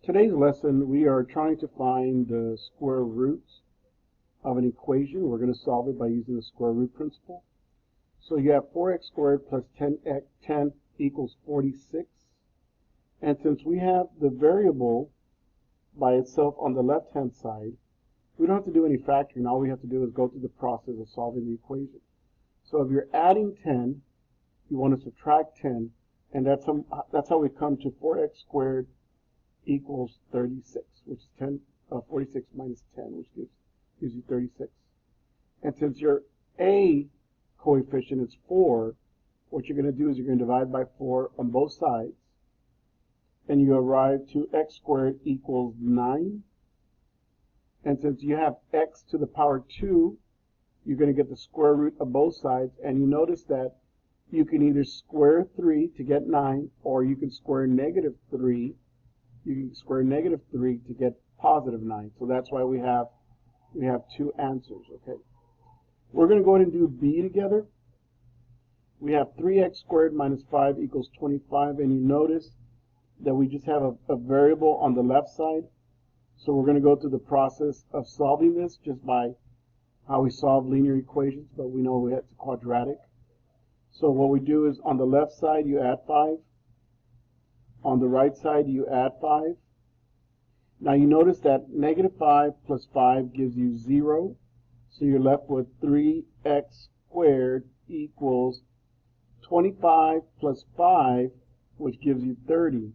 Today's lesson, we are trying to find the square roots of an equation. We're going to solve it by using the square root principle. So you have 4x squared plus 10 equals 46. And since we have the variable by itself on the left-hand side, we don't have to do any factoring. All we have to do is go through the process of solving the equation. So if you're adding 10, you want to subtract 10, and that's how we come to 4x squared equals 36, which is 46 minus 10, which gives you 36. And since your a coefficient is 4, what you're going to do is you're going to divide by 4 on both sides, and you arrive to x squared equals 9. And since you have x to the power 2, you're going to get the square root of both sides, and you notice that you can either square 3 to get 9, or you can square negative 3. You can square negative 3 to get positive 9. So that's why we have two answers, okay? We're going to go ahead and do b together. We have 3x squared minus 5 equals 25, and you notice that we just have a variable on the left side. So we're going to go through the process of solving this just by how we solve linear equations, but we know it's quadratic. So what we do is on the left side you add 5. On the right side you add 5. Now you notice that negative 5 plus 5 gives you 0. So you're left with 3x squared equals 25 plus 5, which gives you 30.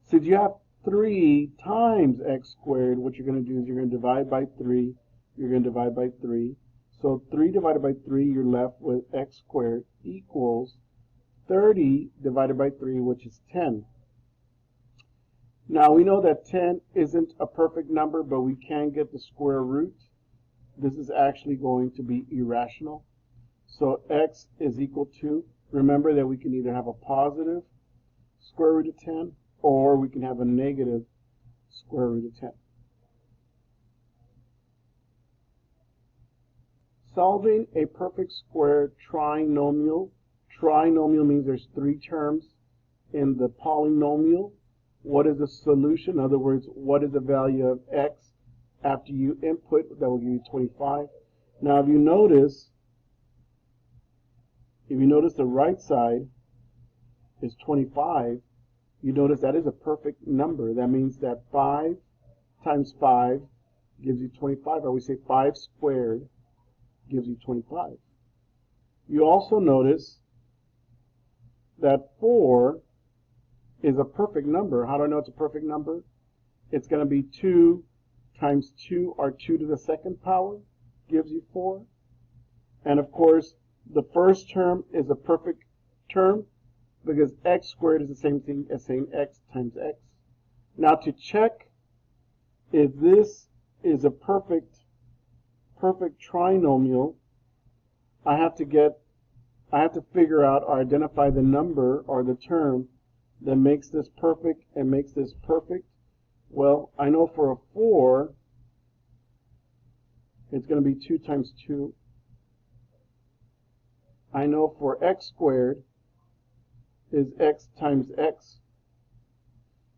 Since you have 3 times x squared, what you're going to do is you're going to divide by 3. You're going to divide by 3. So 3 divided by 3, you're left with x squared equals 30 divided by 3, which is 10. Now we know that 10 isn't a perfect number, but we can get the square root. This is actually going to be irrational. So x is equal to, remember that we can either have a positive square root of 10, or we can have a negative square root of 10. Solving a perfect square trinomial. Trinomial means there's 3 terms in the polynomial. What is the solution? In other words, what is the value of x after you input? That will give you 25. Now if you notice the right side is 25, you notice that is a perfect number. That means that 5 times 5 gives you 25, or we say 5 squared gives you 25. You also notice that 4 is a perfect number. How do I know it's a perfect number? It's going to be 2 times 2, or 2 to the second power, gives you 4. And of course, the first term is a perfect term because x squared is the same thing as saying x times x. Now to check if this is a perfect trinomial, I have to figure out or identify the number or the term that makes this perfect and makes this perfect. Well, I know for a 4, it's going to be 2 times 2. I know for x squared is x times x.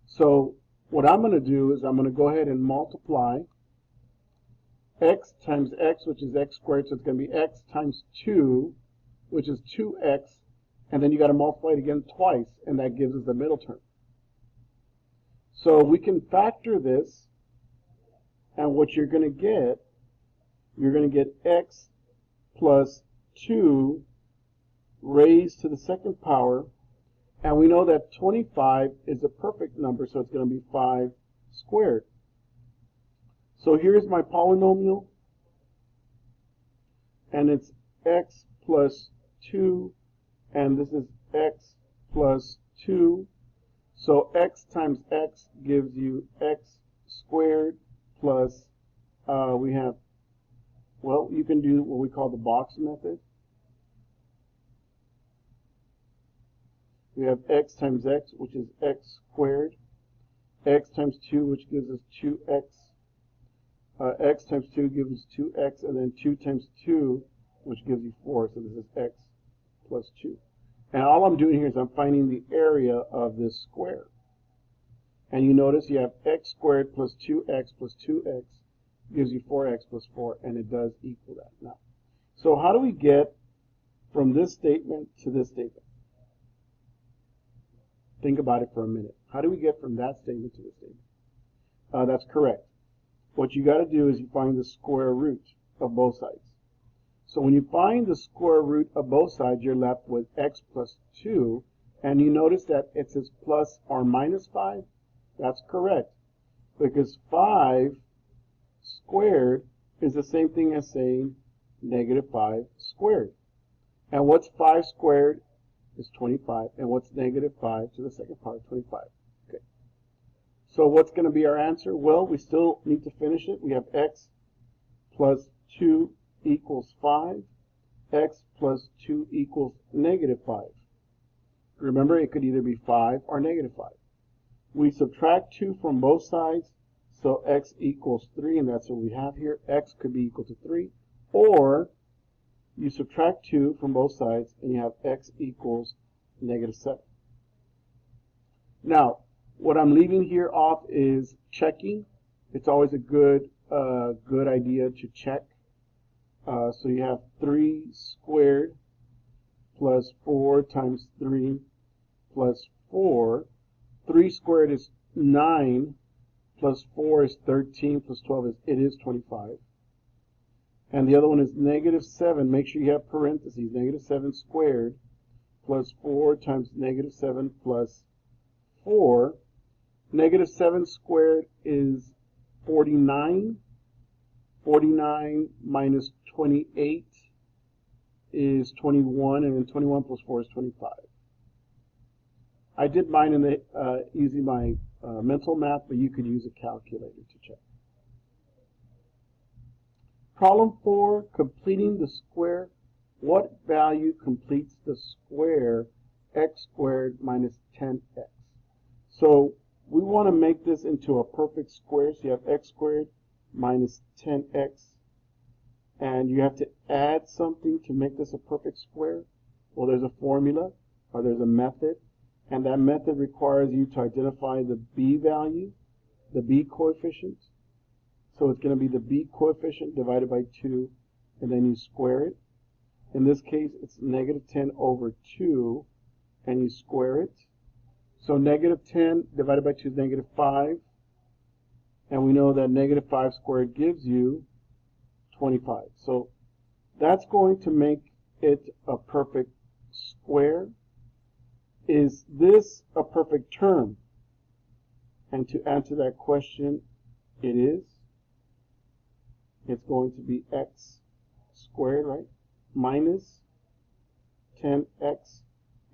So what I'm going to do is I'm going to go ahead and multiply x times x, which is x squared, so it's going to be x times 2, which is 2x, and then you got to multiply it again twice, and that gives us the middle term. So we can factor this, and what you're going to get x plus 2 raised to the second power, and we know that 25 is a perfect number, so it's going to be 5 squared. So here's my polynomial, and it's x plus 2, and this is x plus 2. So x times x gives you x squared plus, you can do what we call the box method. We have x times x, which is x squared, x times 2, which gives us 2x, x times 2 gives us 2x, and then 2 times 2, which gives you 4, so this is x plus 2. And all I'm doing here is I'm finding the area of this square. And you notice you have x squared plus 2x plus 2x gives you 4x plus 4, and it does equal that. Now, so how do we get from this statement to this statement? Think about it for a minute. How do we get from that statement to this statement? That's correct. What you got to do is you find the square root of both sides. So when you find the square root of both sides, you're left with x plus 2. And you notice that it says plus or minus 5? That's correct. Because 5 squared is the same thing as saying negative 5 squared. And what's 5 squared is 25. And what's negative 5 to the second power? 25. Okay. So what's going to be our answer? Well, we still need to finish it. We have x plus 2 equals 5. X plus 2 equals negative 5. Remember, it could either be 5 or negative 5. We subtract 2 from both sides, so x equals 3, and that's what we have here. X could be equal to 3. Or you subtract 2 from both sides, and you have x equals negative 7. Now, what I'm leaving here off is checking. It's always a good idea to check. So you have 3 squared plus 4 times 3 plus 4. 3 squared is 9, plus 4 is 13, plus 12 is 25. And the other one is negative 7. Make sure you have parentheses. Negative 7 squared plus 4 times negative 7 plus 4. Negative 7 squared is 49. 49 minus 28 is 21, and then 21 plus 4 is 25. I did mine in the using my mental math, but you could use a calculator to check. Problem 4, completing the square. What value completes the square x squared minus 10x? So we want to make this into a perfect square. So you have x squared minus 10x. And you have to add something to make this a perfect square. Well, there's a formula, or there's a method. And that method requires you to identify the b value, the b coefficient. So it's going to be the b coefficient divided by 2, and then you square it. In this case, it's negative 10 over 2, and you square it. So negative 10 divided by 2 is negative 5. And we know that negative 5 squared gives you 25. So that's going to make it a perfect square. Is this a perfect term? And to answer that question, it is. It's going to be x squared, right? Minus 10x.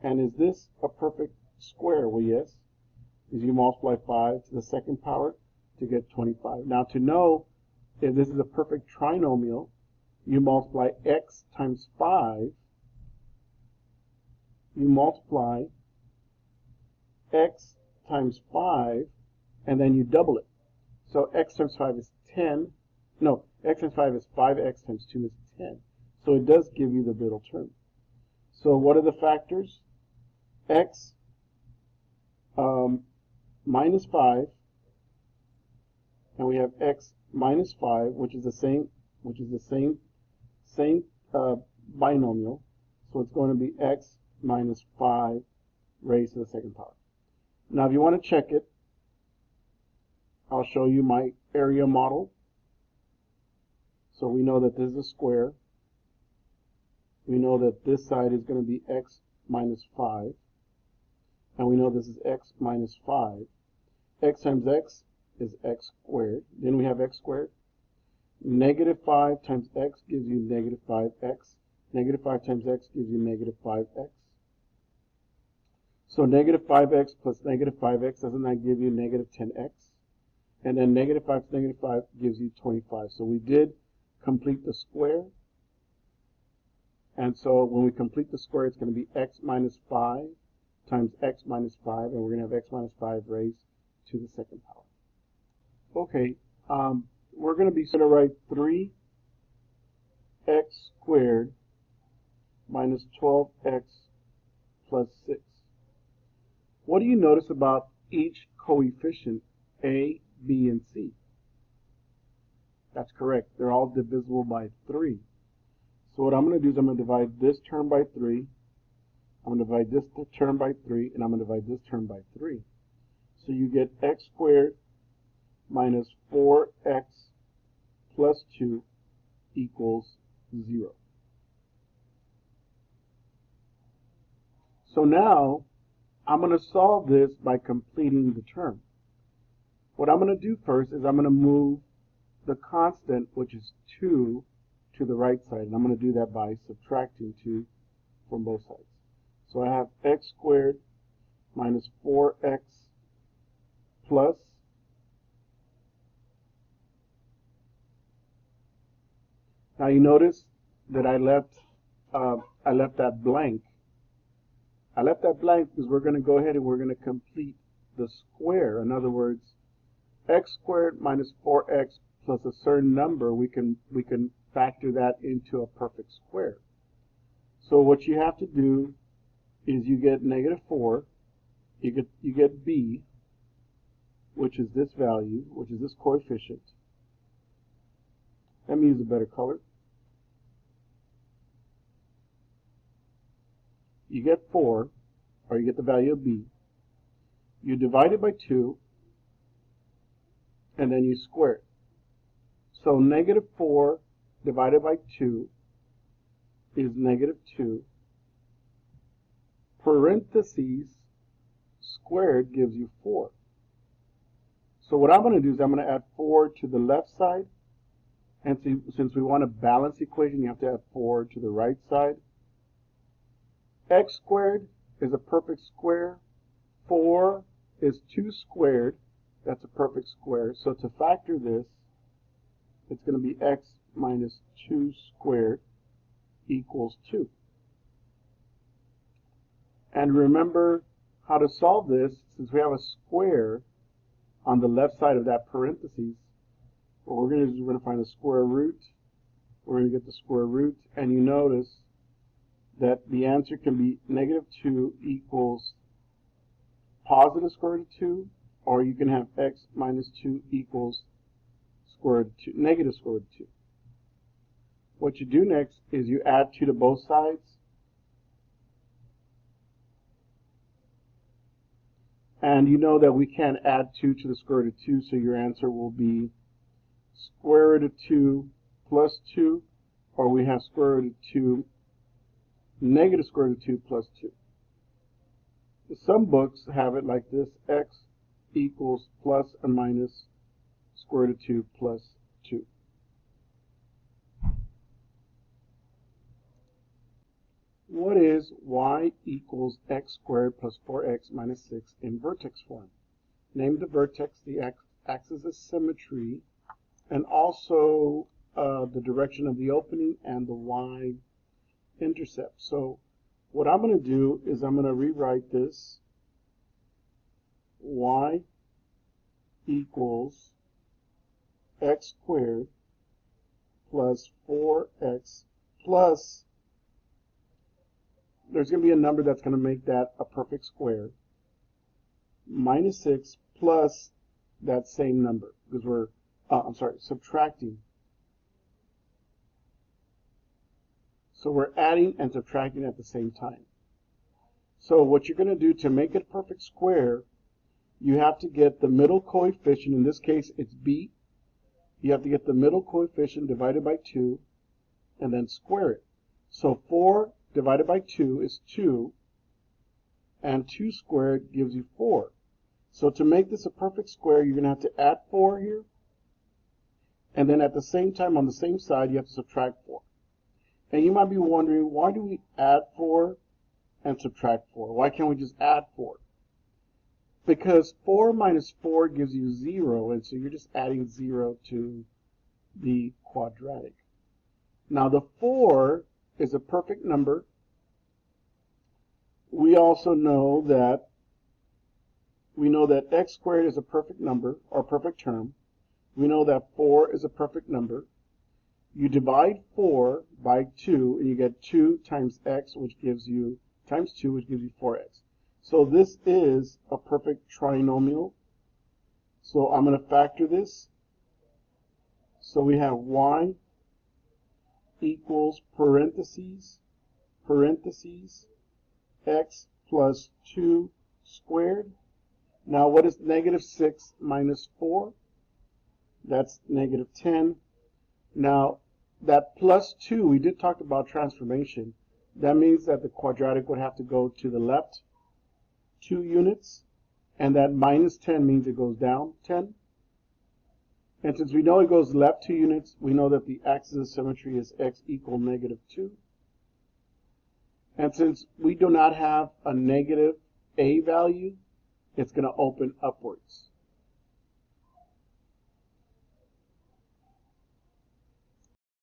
And is this a perfect square? Well, yes. Because you multiply 5 to the second power to get 25. Now, to know if this is a perfect trinomial, you multiply x times 5. You multiply x times 5, and then you double it. So x times 5 is 10. No, x times 5 is 5x times 2 is 10. So it does give you the middle term. So what are the factors? X minus 5, and we have x minus 5, which is the same binomial. So it's going to be x minus 5 raised to the second power. Now, if you want to check it, I'll show you my area model. So we know that this is a square. We know that this side is going to be x minus 5. And we know this is x minus 5. X times x is x squared. Then we have x squared. Negative 5 times x gives you negative 5x. Negative 5 times x gives you negative 5x. So negative 5x plus negative 5x, doesn't that give you negative 10x? And then negative 5 to negative 5 gives you 25. So we did complete the square. And so when we complete the square, it's going to be x minus 5 times x minus 5. And we're going to have x minus 5 raised to the second power. Okay, we're going to be going to write 3x squared minus 12x plus 6. What do you notice about each coefficient, A, B, and C? That's correct. They're all divisible by 3. So what I'm going to do is I'm going to divide this term by 3. I'm going to divide this term by 3, and I'm going to divide this term by 3. So you get x squared minus 4x plus 2 equals 0. So now I'm going to solve this by completing the term. What I'm going to do first is I'm going to move the constant, which is 2, to the right side. And I'm going to do that by subtracting 2 from both sides. So I have x squared minus 4x plus now you notice that I left that blank. I left that blank because we're going to go ahead and we're going to complete the square. In other words, x squared minus 4x plus a certain number, we can factor that into a perfect square. So what you have to do is you get negative 4, you get b, which is this value, which is this coefficient. Let me use a better color. You get 4, or you get the value of b. You divide it by 2, and then you square it. So negative 4 divided by 2 is negative 2. Parentheses squared gives you 4. So what I'm going to do is I'm going to add 4 to the left side. And since we want a balanced equation, you have to add 4 to the right side. X squared is a perfect square. 4 is 2 squared. That's a perfect square. So to factor this, it's going to be x minus 2 squared equals 2. And remember how to solve this. Since we have a square on the left side of that parentheses, what we're going to do is we're going to find the square root. We're going to get the square root, and you notice that the answer can be negative 2 equals positive square root of 2, or you can have x minus 2 equals square root of 2, negative square root of 2. What you do next is you add 2 to both sides. And you know that we can't add 2 to the square root of 2, so your answer will be square root of 2 plus 2, or we have square root of 2 negative square root of 2 plus 2. Some books have it like this: x equals plus and minus square root of 2 plus 2. What is y equals x squared plus 4x minus 6 in vertex form? Name the vertex, the axis of symmetry, and also the direction of the opening and the y-intercept. So what I'm going to do is I'm going to rewrite this. Y equals x squared plus 4x plus, there's going to be a number that's going to make that a perfect square, minus 6 plus that same number, because we're, subtracting. So we're adding and subtracting at the same time. So what you're going to do to make it a perfect square, you have to get the middle coefficient. In this case, it's b. You have to get the middle coefficient divided by 2 and then square it. So 4 divided by 2 is 2, and 2 squared gives you 4. So to make this a perfect square, you're going to have to add 4 here, and then at the same time on the same side you have to subtract 4. And you might be wondering, why do we add 4 and subtract 4? Why can't we just add 4? Because 4 minus 4 gives you 0, and so you're just adding 0 to the quadratic. Now the 4 is a perfect number. We also know that x squared is a perfect number, or perfect term. We know that 4 is a perfect number. You divide 4 by 2, and you get 2 times x, which gives you, times 2, which gives you 4x. So this is a perfect trinomial. So I'm going to factor this. So we have y equals parentheses x plus 2 squared. Now what is negative 6 minus 4? That's negative 10. Now that plus 2, we did talk about transformation. That means that the quadratic would have to go to the left 2 units. And that minus 10 means it goes down 10. And since we know it goes left 2 units, we know that the axis of symmetry is x equal negative 2. And since we do not have a negative a value, it's going to open upwards.